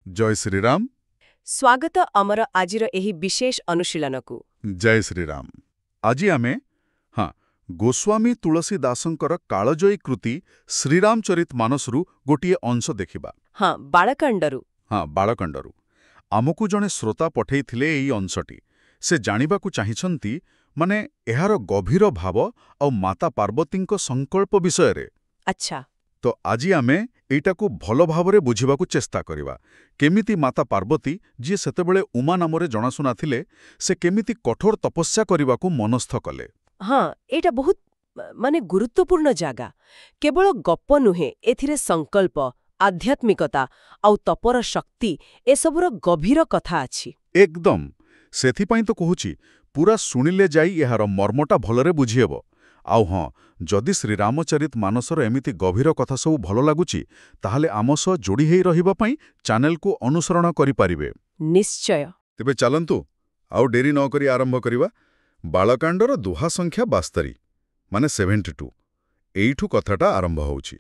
जय श्रीराम। स्वागत अमर आजिर एही विशेष अनुशीलनकु। जय श्रीराम। आज आमे गोस्वामी तुलसीदासंकर कालजयी कृति श्रीरामचरित मानसरु गोटिए अंश देखिबा। बाळकांडरु। बाळकांडरु आमकु जणे श्रोता पठेइथिले एई अंशटी से जानिबाकु चाहिछंती माने एहार गभीर भाव और माता पार्वतींक संकल्प विषय रे। अच्छा, तो आज आमे एटाकू भल भावरे बुझिबाकू चेष्टा करिबा। केमिति माता पार्वती जी सेतेबेले उमा नामरे जणासुना थिले से केमिति कठोर तपस्या करिबाकू मनस्थ कले। एटा बहुत माने गुरुत्वपूर्ण जागा। केवल गप नुहे, एथिरे संकल्प, आध्यात्मिकता आउ तपर शक्ति एसबुर गभीर कथा अछि। एकदम सेथिपाई तो कहूची पूरा सुनिले जाई एहार मर्मटा भलरे बुझिहेब। आउ जदि श्रीरामचरित मानसर एमिति गभीर कथा सब भल लागुची ताहले आम सह जोड़ी हेई रहिबा पई चैनल को अनुसरण करि पारिबे। निश्चय। तेबे चलंतु आउ डेरी न करी आरंभ करिबा। बाळकांडर दुहा संख्या 72 माने 72। एइठु कथाटा आरंभ होउची।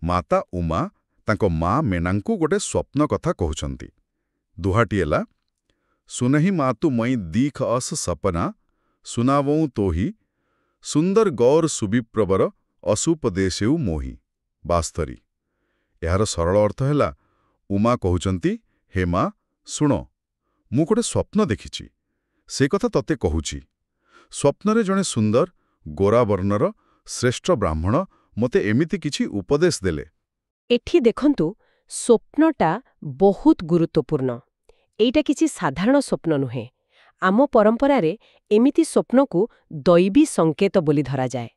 माता उमा तांको मा मेनांकु गोटे स्वप्न कथा कहउचंती। दुहाटी एला, सुनहि मातु मई दीख अस सपना, सुनावऊं तोही, सुंदर गौर सुविप्रवर असुपदेशेउ मोही। 72। एहार सरल अर्थ हैला, उमा कहउचंती, हे मा सुण, मु गोटे स्वप्न देखिची, से कथा तते कहूची। स्वप्नरे जणे सुंदर गोरा वर्णर श्रेष्ठ ब्राह्मण मते एमिति किछि उपदेश देले। एठी देखंतु स्वप्नटा बहुत गुरुत्वपूर्ण। एइटा किछि साधारण स्वप्न नुहे। आम परंपरारे एमिति स्वप्नकु दैवी संकेत बोली धरा जाए।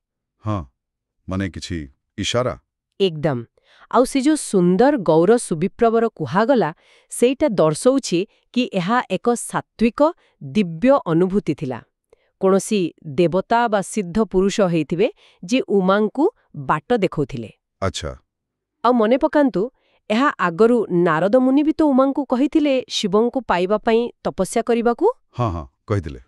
माने किछि इशारा। एकदम। आउ से जो सुंदर गौर सुविप्रवर कुहागला सेटा दर्शौछि कि एहा एक सात्विक दिव्य अनुभूति थिला। कोनोसी देवता बा सिद्ध पुरुष हेइथिबे जे उमांकु बाट देखौथिले। अच्छा। आउ मने पकांतु एहा आगरु नारद मुनि भी तो उमांकु कहिथिले शिवंकु पाइबा पई तपस्या करिबाकू। कहिथिले।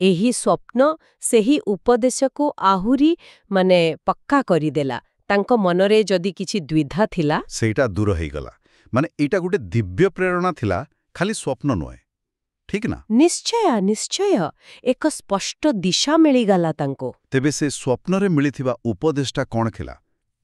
एही स्वप्न सेही उपदेशको आहुरी माने पक्का करिदेला। तांको मनरे जदि किछि द्विधा थिला सेटा दूर हेइगला। माने एटा गोटे दिव्य प्रेरणा थिला, खाली स्वप्न नय। ठीक ना? निश्चय निश्चय। एक स्पष्ट दिशा मिलिगला तांको। तेबे से स्वप्नरे मिलिथिबा उपदेशटा कोन थिला?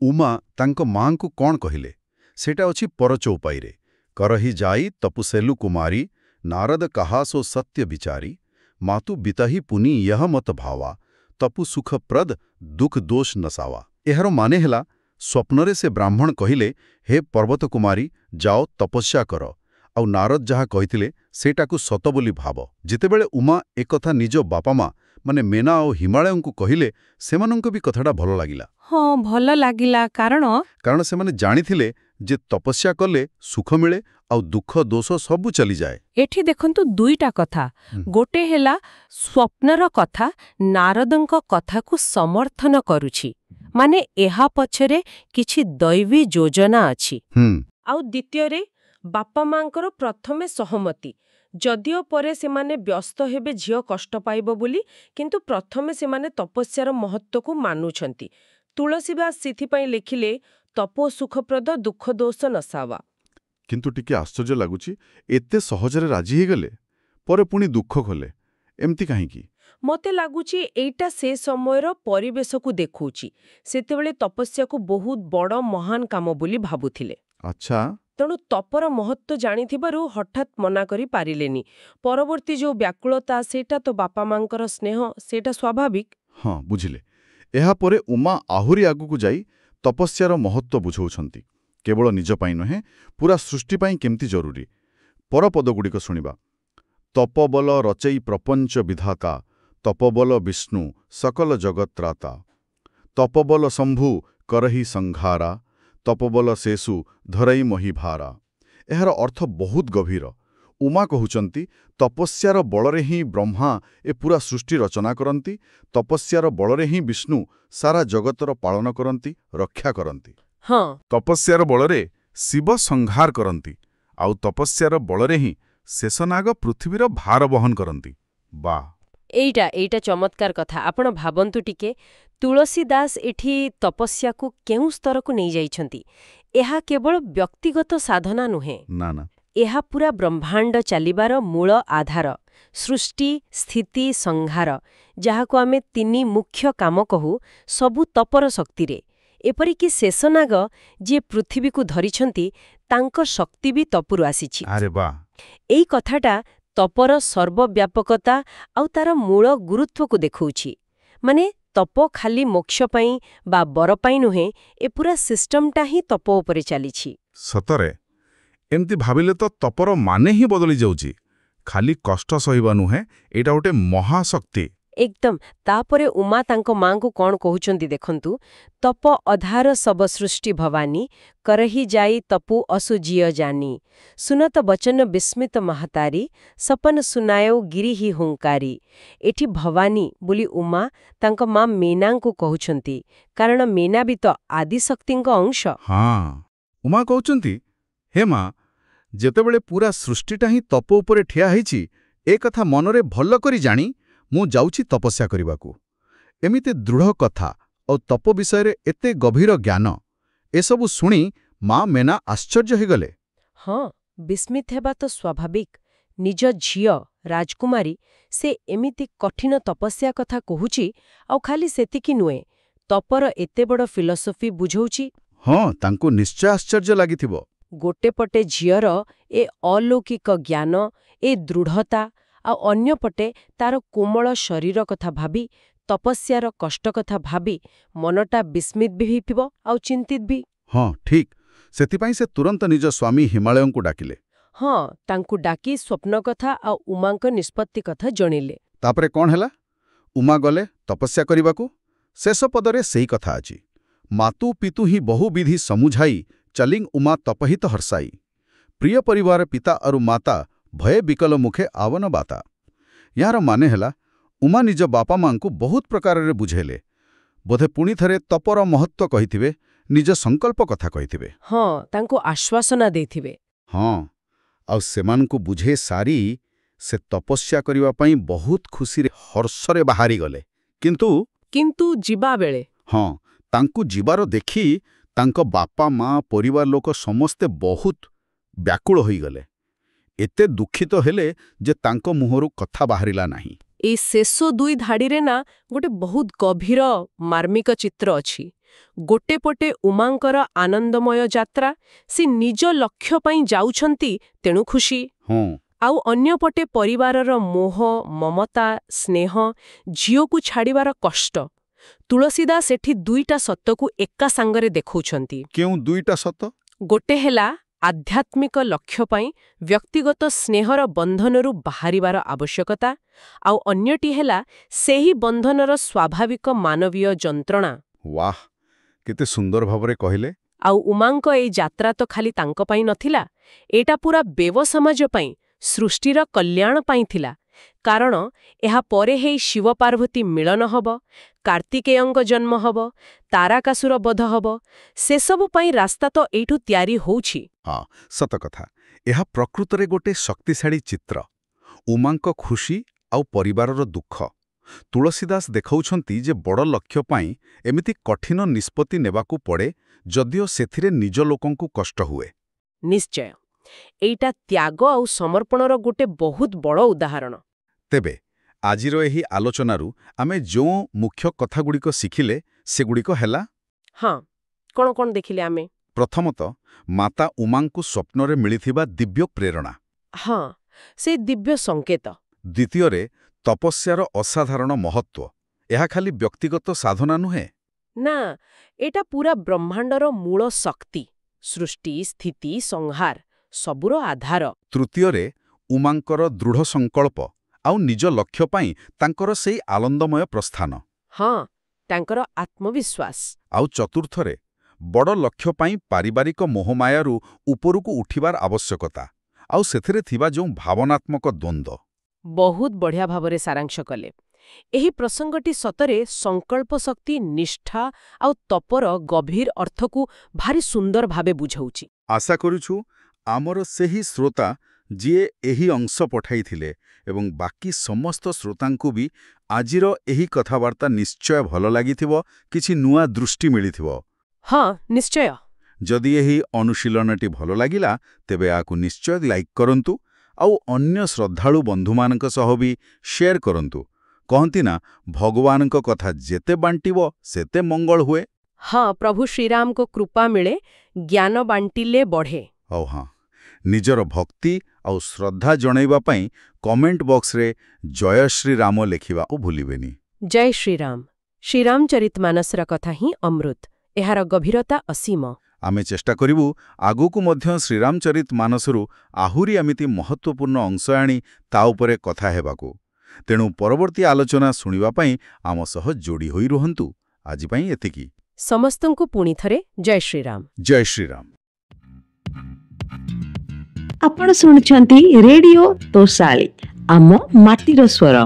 उमा तांको मांकु कोन कहिले? सेटा अछि परचौपाईरे। करहि जाई तपुसेलु कुमारी, नारद कहा सो सत्य विचारी, मातु बितहि पुनि यह मत भावा, तपु सुखप्रद दुख दोष नसावा। एहारो माने हेला, स्वप्नरे से ब्राह्मण कहिले, हे पर्वत कुमारी जाओ तपस्या कर। आउ नारद जहा कहिथिले सेटाकु सत बोली भाव। जेतेबेले उमा एकथा निज बापा मा माने मेना और हिमालयंकु कहिले सेमानंको भी कथाटा भल लागिला। भल लागिला कारण से माने जानिथिले जे तपस्या कले सुख मिले आउ दुख दोष सबु चली जाए। एठी देखंतु दुईटा कथा। गोटे हेला स्वप्नर कथा नारदंक कथाकु समर्थन करूछि, माने एहा पछरे किछि दैवी योजना अछि। आउ द्वितीय रे बापा मांकर प्रथमे सहमति, जदियो परे सेमाने व्यस्त हेबे झियो कष्ट पाइबो बोली, किंतु प्रथमे सेमाने तपस्यार महत्व को मानुछंती। तुलसीदास सिथिपाई लिखिले, तपो सुखप्रद दुख दोष नसावा। किंतु टिके आश्चर्य लागुची, एते सहजरे राजी हे गले परे पुनी दुख खले, एमती काहेकी? मते लागुची एइटा से समयर परिवेश को देखौची। सेतेबेले तपस्या को बहुत बड़ महान काम बोली भाबुथिले। अच्छा। तेणु तपर महत्व जानिथिबारु हठात मना करी पारिलेनी। परवर्ती जो व्याकुलता सेटा तो बापा मांकर स्नेह सेटा स्वाभाविक। बुझिले। एहा परे उमा आहुरी आगुकु जाई तपस्यार महत्व बुझौछंती। केवल निज पाई नहे, पूरा सृष्टि पाई केमती जरूरी। परपद गुड़िक शुणिबा। तपबल रचई प्रपंच विधाता, तपबल विष्णु सकल जगत्राता, तपबल शंभु करहि संघारा, तपबल शेषु धरई महिभारा। एहार अर्थ बहुत गभीर। उमा कहउचंती तपस्यार बलरे ही ब्रह्मा ए पूरा सृष्टि रचना करंती, तपस्यार बलरे ही विष्णु सारा जगतर पालन करंती, रक्षा करंती। तपस्यार बलरे शिव संहार करंती, आउ तपस्यार बलरे ही शेषनाग पृथ्वीर भार बहन करंती। वाह, एइटा चमत्कार कथा। आपण भाबंतु टिके तुलसीदास एठी तपस्या को केउ स्तर को नहीं जाइछंती। ଏହା କେବଳ ବ୍ୟକ୍ତିଗତ ସାଧନା ନୁହେଁ, ନା ନା ଏହା ପୁରା ବ୍ରହ୍ମାଣ୍ଡ ଚାଲିବାର ମୂଳ ଆଧାର, ସୃଷ୍ଟି ସ୍ଥିତି ସଂହାର, ଯାହାକୁ ଆମେ 3 ମୁଖ୍ୟ କାମ କହୁ, ସବୁ ତପର ଶକ୍ତିରେ। ଏପରିକି ଶେଷନାଗ ଯିଏ ପୃଥିବୀକୁ ଧରିଛନ୍ତି, ତାଙ୍କ ଶକ୍ତି ବି ତପରୁ ଆସିଛି। ଆରେ ବା ଏଇ କଥାଟା ତପର ସର୍ବବ୍ୟାପକତା ଆଉ ତାର ମୂଳ ଗୁରୁତ୍ୱକୁ ଦେଖଉଛି। ମାନେ ତପ ଖାଲି ମୋକ୍ଷ ପାଇଁ ବା ବର ପାଇଁ ନୁହେଁ, ଏ ପୁରା ସିଷ୍ଟମଟା ହିଁ ତପ ଉପରେ ଚାଲିଛି। ସତରେ ଏମିତି ଭାବିଲେ ତ ତପର ମାନେ ହିଁ ବଦଳି ଯାଉଛି। ଖାଲି କଷ୍ଟ ସହିବା ନୁହେଁ, ଏଇଟା ଗୋଟେ ମହାଶକ୍ତି। ଏକଦମ। ତାପରେ ଉମା ତାଙ୍କ ମାଙ୍କୁ କଣ କହୁଛନ୍ତି ଦେଖନ୍ତୁ, ତପ ଅଧାର ସବ ସୃଷ୍ଟି ଭବାନୀ, କରହି ଯାଇ ତପୁ ଅସୁଜିୟ ଜାନି, ସୁନତ ବଚନ ବିସ୍ମିତ ମହାତାରୀ, ସପନ ସୁନାୟଉ ଗିରିହି ହୁଙ୍କାରୀ। ଏଠି ଭବାନୀ ବୋଲି ଉମା ତାଙ୍କ ମା ମୀନାଙ୍କୁ କହୁଛନ୍ତି, କାରଣ ମୀନା ବି ତ ଆଦିଶକ୍ତିଙ୍କ ଅଂଶ। ହଁ, ଉମା କହୁଛନ୍ତି, ହେ ମା, ଯେତେବେଳେ ପୁରା ସୃଷ୍ଟିଟା ହିଁ ତପ ଉପରେ ଠିଆ ହେଇଛି, ଏ କଥା ମନରେ ଭଲ କରି ଜାଣି ମୁଁ ଯାଉଛି ତପସ୍ୟା କରିବାକୁ। ଏମିତି ଦୃଢ଼ କଥା ଆଉ ତପ ବିଷୟରେ ଏତେ ଗଭୀର ଜ୍ଞାନ, ଏସବୁ ଶୁଣି ମା ମେନା ଆଶ୍ଚର୍ଯ୍ୟ ହୋଇଗଲେ। ହଁ, ବିସ୍ମିତ ହେବା ତ ସ୍ୱାଭାବିକ। ନିଜ ଝିଅ ରାଜକୁମାରୀ, ସେ ଏମିତି କଠିନ ତପସ୍ୟା କଥା କହୁଛି, ଆଉ ଖାଲି ସେତିକି ନୁହେଁ, ତପର ଏତେ ବଡ଼ ଫିଲସଫି ବୁଝଉଛି। ହଁ, ତାଙ୍କୁ ନିଶ୍ଚୟ ଆଶ୍ଚର୍ଯ୍ୟ ଲାଗିଥିବ। ଗୋଟେ ପଟେ ଝିଅର ଏ ଅଲୌକିକ ଜ୍ଞାନ, ଏ ଦୃଢ଼ତା, ଆଉ ଅନ୍ୟପଟେ ତାର କୋମଳ ଶରୀର କଥା ଭାବି, ତପସ୍ୟାର କଷ୍ଟ କଥା ଭାବି ମନଟା ବିସ୍ମିତ ବି ହେଇଥିବ ଆଉ ଚିନ୍ତିତ ବି। ହଁ ଠିକ୍, ସେଥିପାଇଁ ସେ ତୁରନ୍ତ ନିଜ ସ୍ୱାମୀ ହିମାଳୟଙ୍କୁ ଡାକିଲେ। ହଁ, ତାଙ୍କୁ ଡାକି ସ୍ୱପ୍ନ କଥା ଆଉ ଉମାଙ୍କ ନିଷ୍ପତ୍ତି କଥା ଜଣିଲେ। ତାପରେ କ'ଣ ହେଲା? ଉମା ଗଲେ ତପସ୍ୟା କରିବାକୁ। ଶେଷ ପଦରେ ସେଇ କଥା ଅଛି, ମାତୁ ପିତୁ ହିଁ ବହୁବିଧି ସମୁଝାଇ ଚଲିଂ ଉମା ତପହିତ ହର୍ଷାଇ, ପ୍ରିୟ ପରିବାର ପିତା ଅରୁ ମାତା ଭୟ ବିକଲ ମୁଖେ ଆବନ ବାତା। ଏହାର ମାନେ ହେଲା, ଉମା ନିଜ ବାପା ମାଙ୍କୁ ବହୁତ ପ୍ରକାରରେ ବୁଝେଇଲେ। ବୋଧେ ପୁଣି ଥରେ ତପର ମହତ୍ୱ କହିଥିବେ, ନିଜ ସଂକଳ୍ପ କଥା କହିଥିବେ। ହଁ, ତାଙ୍କୁ ଆଶ୍ୱାସନା ଦେଇଥିବେ। ହଁ, ଆଉ ସେମାନଙ୍କୁ ବୁଝେଇ ସାରି ସେ ତପସ୍ୟା କରିବା ପାଇଁ ବହୁତ ଖୁସିରେ ହର୍ଷରେ ବାହାରିଗଲେ। କିନ୍ତୁ ଯିବାବେଳେ ହଁ, ତାଙ୍କୁ ଯିବାର ଦେଖି ତାଙ୍କ ବାପା ମା ପରିବାର ଲୋକ ସମସ୍ତେ ବହୁତ ବ୍ୟାକୁଳ ହୋଇଗଲେ। ଏତେ ଦୁଃଖିତ ହେଲେ ଯେ ତାଙ୍କ ମୁହଁରୁ କଥା ବାହାରିଲା ନାହିଁ। ଏଇ ଶେଷ 2 ଧାଡ଼ିରେ ନା ଗୋଟେ ବହୁତ ଗଭୀର ମାର୍ମିକ ଚିତ୍ର ଅଛି। ଗୋଟେ ପଟେ ଉମାଙ୍କର ଆନନ୍ଦମୟ ଯାତ୍ରା, ସେ ନିଜ ଲକ୍ଷ୍ୟ ପାଇଁ ଯାଉଛନ୍ତି, ତେଣୁ ଖୁସି। ହଁ, ଆଉ ଅନ୍ୟପଟେ ପରିବାରର ମୋହ, ମମତା, ସ୍ନେହ, ଝିଅକୁ ଛାଡ଼ିବାର କଷ୍ଟ। ତୁଳସୀଦାସ ଏଠି 2ଟା ସତ୍ୟକୁ ଏକା ସାଙ୍ଗରେ ଦେଖାଉଛନ୍ତି। କେଉଁ 2ଟା ସତ? ଗୋଟେ ହେଲା ଆଧ୍ୟାତ୍ମିକ ଲକ୍ଷ୍ୟ ପାଇଁ ବ୍ୟକ୍ତିଗତ ସ୍ନେହର ବନ୍ଧନରୁ ବାହାରିବାର ଆବଶ୍ୟକତା, ଆଉ ଅନ୍ୟଟି ହେଲା ସେହି ବନ୍ଧନର ସ୍ୱାଭାବିକ ମାନବୀୟ ଯନ୍ତ୍ରଣା। ୱାଃ, କେତେ ସୁନ୍ଦର ଭାବରେ କହିଲେ। ଆଉ ଉମାଙ୍କ ଏଇ ଯାତ୍ରା ତ ଖାଲି ତାଙ୍କ ପାଇଁ ନଥିଲା, ଏଇଟା ପୁରା ବେବ ସମାଜ ପାଇଁ, ସୃଷ୍ଟିର କଲ୍ୟାଣ ପାଇଁ ଥିଲା। କାରଣ ଏହା ପରେ ହେଇ ଶିବ ପାର୍ବତୀ ମିଳନ ହବ, କାର୍ତ୍ତିକେୟଙ୍କ ଜନ୍ମ ହବ, ତାରାକାସୁର ବଧ ହବ, ସେସବୁ ପାଇଁ ରାସ୍ତା ତ ଏଇଠୁ ତିଆରି ହଉଛି। ହଁ, ସତ କଥା। ଏହା ପ୍ରକୃତରେ ଗୋଟେ ଶକ୍ତିଶାଳୀ ଚିତ୍ର, ଉମାଙ୍କ ଖୁସି ଆଉ ପରିବାରର ଦୁଃଖ। ତୁଳସୀଦାସ ଦେଖାଉଛନ୍ତି ଯେ ବଡ଼ ଲକ୍ଷ୍ୟ ପାଇଁ ଏମିତି କଠିନ ନିଷ୍ପତ୍ତି ନେବାକୁ ପଡ଼େ, ଯଦିଓ ସେଥିରେ ନିଜ ଲୋକଙ୍କୁ କଷ୍ଟ ହୁଏ। ନିଶ୍ଚୟ, ଏଇଟା ତ୍ୟାଗ ଆଉ ସମର୍ପଣର ଗୋଟେ ବହୁତ ବଡ଼ ଉଦାହରଣ। ତେବେ ଆଜିର ଏହି ଆଲୋଚନାରୁ ଆମେ ଯେଉଁ ମୁଖ୍ୟ କଥାଗୁଡ଼ିକ ଶିଖିଲେ, ସେଗୁଡ଼ିକ ହେଲା, ହଁ, କ'ଣ କ'ଣ ଦେଖିଲେ ଆମେ? ପ୍ରଥମତଃ, ମାତା ଉମାଙ୍କୁ ସ୍ୱପ୍ନରେ ମିଳିଥିବା ଦିବ୍ୟ ପ୍ରେରଣା। ହଁ, ସେ ଦିବ୍ୟ ସଙ୍କେତ। ଦ୍ୱିତୀୟରେ, ତପସ୍ୟାର ଅସାଧାରଣ ମହତ୍ୱ। ଏହା ଖାଲି ବ୍ୟକ୍ତିଗତ ସାଧନା ନୁହେଁ। ନା, ଏଟା ପୁରା ବ୍ରହ୍ମାଣ୍ଡର ମୂଳ ଶକ୍ତି, ସୃଷ୍ଟି ସ୍ଥିତି ସଂହାର ସବୁର ଆଧାର। ତୃତୀୟରେ, ଉମାଙ୍କର ଦୃଢ଼ ସଂକଳ୍ପ ଆଉ ନିଜ ଲକ୍ଷ୍ୟ ପାଇଁ ତାଙ୍କର ସେଇ ଆନନ୍ଦମୟ ପ୍ରସ୍ଥାନ। ହଁ, ତାଙ୍କର ଆତ୍ମବିଶ୍ୱାସ। ଆଉ ଚତୁର୍ଥରେ, ବଡ଼ ଲକ୍ଷ୍ୟ ପାଇଁ ପାରିବାରିକ ମୋହମାୟାରୁ ଉପରକୁ ଉଠିବାର ଆବଶ୍ୟକତା, ଆଉ ସେଥିରେ ଥିବା ଯେଉଁ ଭାବନାତ୍ମକ ଦ୍ୱନ୍ଦ୍ୱ। ବହୁତ ବଢ଼ିଆ ଭାବରେ ସାରାଂଶ କଲେ। ଏହି ପ୍ରସଙ୍ଗଟି ସତରେ ସଂକଳ୍ପ ଶକ୍ତି, ନିଷ୍ଠା ଆଉ ତପର ଗଭୀର ଅର୍ଥକୁ ଭାରି ସୁନ୍ଦର ଭାବେ ବୁଝାଉଛି। ଆଶା କରୁଛୁ ଆମର ସେହି ଶ୍ରୋତା ଯିଏ ଏହି ଅଂଶ ପଠାଇଥିଲେ ଏବଂ ବାକି ସମସ୍ତ ଶ୍ରୋତାଙ୍କୁ ବି ଆଜିର ଏହି କଥାବାର୍ତ୍ତା ନିଶ୍ଚୟ ଭଲ ଲାଗିଥିବ, କିଛି ନୂଆ ଦୃଷ୍ଟି ମିଳିଥିବ। ହଁ, ନିଶ୍ଚୟ। जदि यही अनुशीलनटी भल लागिला तेबे आकु निश्चय लाइक करंतु आउ अन्य श्रद्धाळु बंधुमानक सह भी शेयर करंतु। कहंती ना भगवानक कथा जेते बांटिबो सेते मंगल हुए। हाँ, प्रभु श्रीराम को कृपा मिले, ज्ञान बांटिले बढ़े। औ हाँ, निजर भक्ति आउ श्रद्धा जणैबा पई कमेंट बॉक्स रे जय श्री राम लेखिबा को भूलिबेनी। जय श्रीराम। श्रीरामचरितमानसर कथा ही अमृत, एहार गभीरता असीम। आमे चेष्टा करिबु आगुकु मध्य श्रीरामचरितमानसरु आहुरी एमिति महत्वपूर्ण अंश आनी ता उपरे कथा हेबाकु। तेणु परवर्ती आलोचना सुनिबा पई आम सह जोड़ी होई रुहंतु। आजि पई एतिकी। समस्तंकु पुणी थरे जय श्रीराम। जय श्रीराम। आपण सुनुछंती रेडियो तोसाली आम माटीर स्वर।